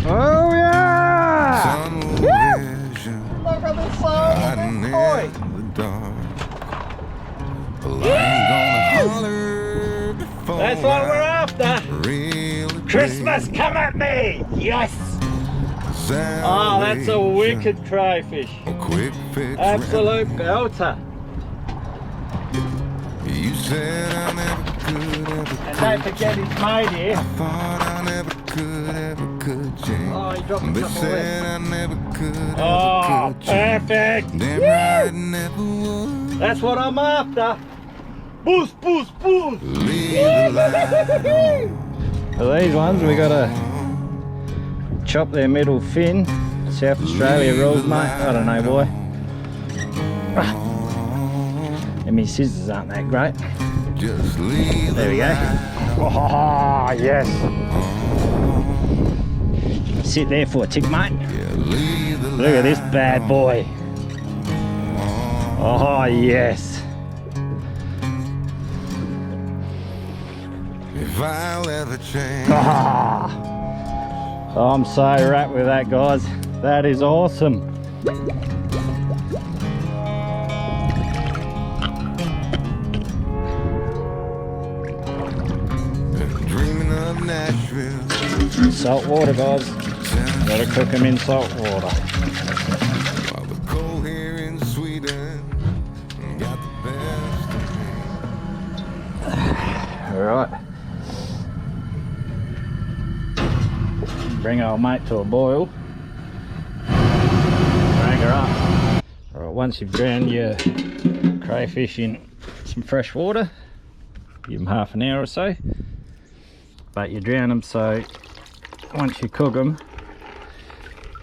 Oh yeah! Look at the size of this boy! That's what we're after! Christmas, come at me! Yes! Oh, that's a wicked crayfish. Absolute belter. And don't forget he's made here. Oh, he dropped a couple there. Oh, perfect. That's what I'm after. Boost, boost, boost. For these ones, we gotta chop their middle fin. South Australia rules, mate. I don't know, boy. And my scissors aren't that great. There we go. Oh, yes. Sit there for a tick, mate. Look at this bad boy. Oh, yes. If I'll ever change. Oh, I'm so wrapped with that, guys. That is awesome. Salt water, guys. Gotta cook them in salt water. Alright. Bring our mate to a boil. Drag her up. Alright, once you've drowned your crayfish in some fresh water, give them half an hour or so. But you drown them so once you cook them,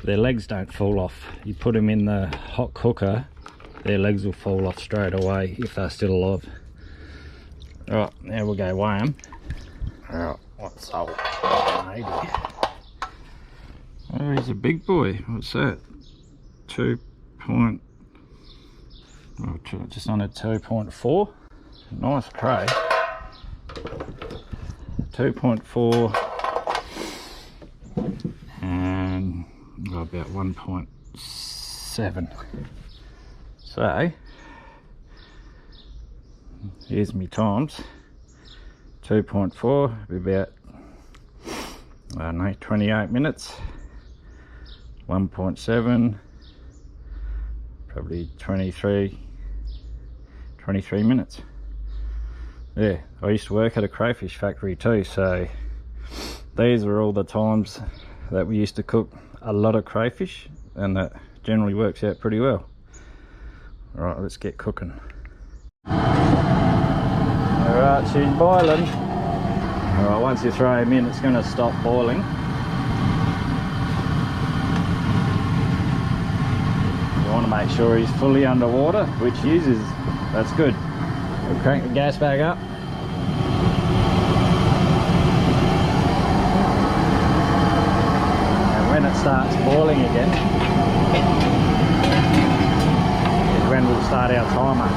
their legs don't fall off. You put them in the hot cooker, their legs will fall off straight away if they're still alive. Alright, now we'll go weigh them. Alright, what's salt? 80. Oh, he's a big boy. What's that? 2 point... Oh, just under 2.4. Nice cray. 2.4 and about 1.7. So here's me times. 2.4 be about, I don't know, 28 minutes. 1.7 probably 23 minutes. Yeah, I used to work at a crayfish factory too, so these were all the times that we used to cook a lot of crayfish, and that generally works out pretty well. Alright, let's get cooking. Alright, she's boiling. Alright, once you throw him in, it's going to stop boiling. You want to make sure he's fully underwater, which he is. That's good. We'll crank the gas back up. And when it starts boiling again is when we'll start our timer.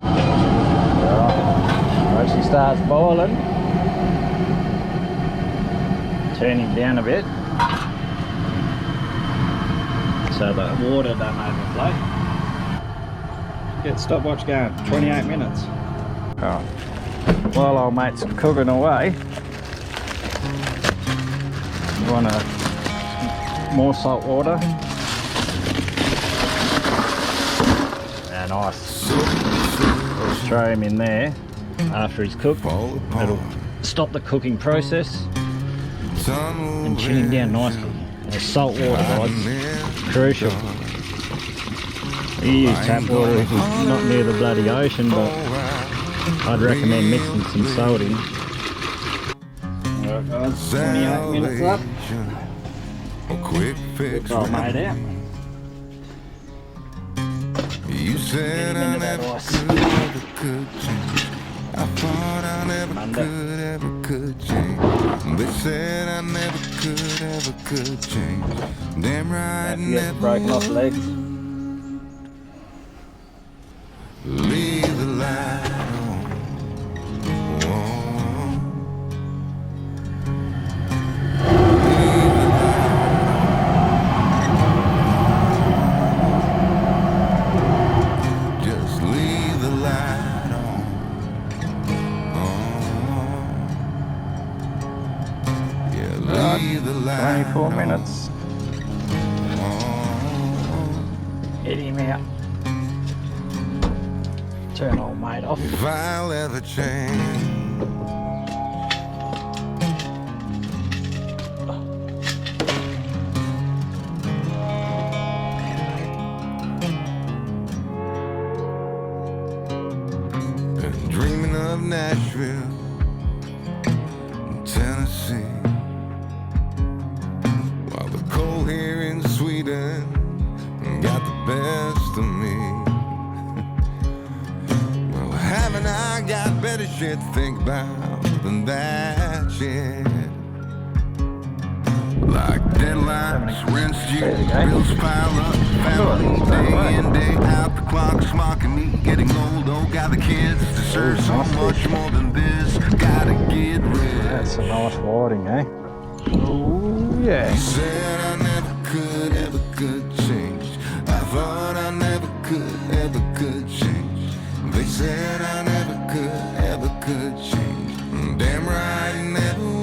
Right. Once he starts boiling, turn him down a bit so the water doesn't overflow. Get stopwatch going, 28 minutes. Oh. While old mate's cooking away, you want more salt water. And nice. We'll throw him in there after he's cooked. It'll stop the cooking process and chill him down nicely. And salt water, guys, crucial. You use tap water if you're not near the bloody ocean, but I'd recommend mixing some salt in. Alright guys, 28 minutes up. Looks all made out. You said I never could change. I thought I never could change. They said I never could change. Damn right, don't forget the broken off legs. Leave the light on. see the light. 24 minutes. Get him out. Turn old mate off. If I'll ever change, been dreaming of Nashville, Tennessee, while the cold here in Sweden got the best of me. Well, haven't I got better shit to think about than that shit? Like deadlines, rents due, bills pile up, family day in, day out, the clock's mocking me, getting old, oh, got the kids, deserve so much more than this, gotta get rid. That's a nice whiting, eh? Oh yeah. They said I never could, ever could change. I thought I never could, ever could change. They said I never could, ever could change. Damn right, I never would.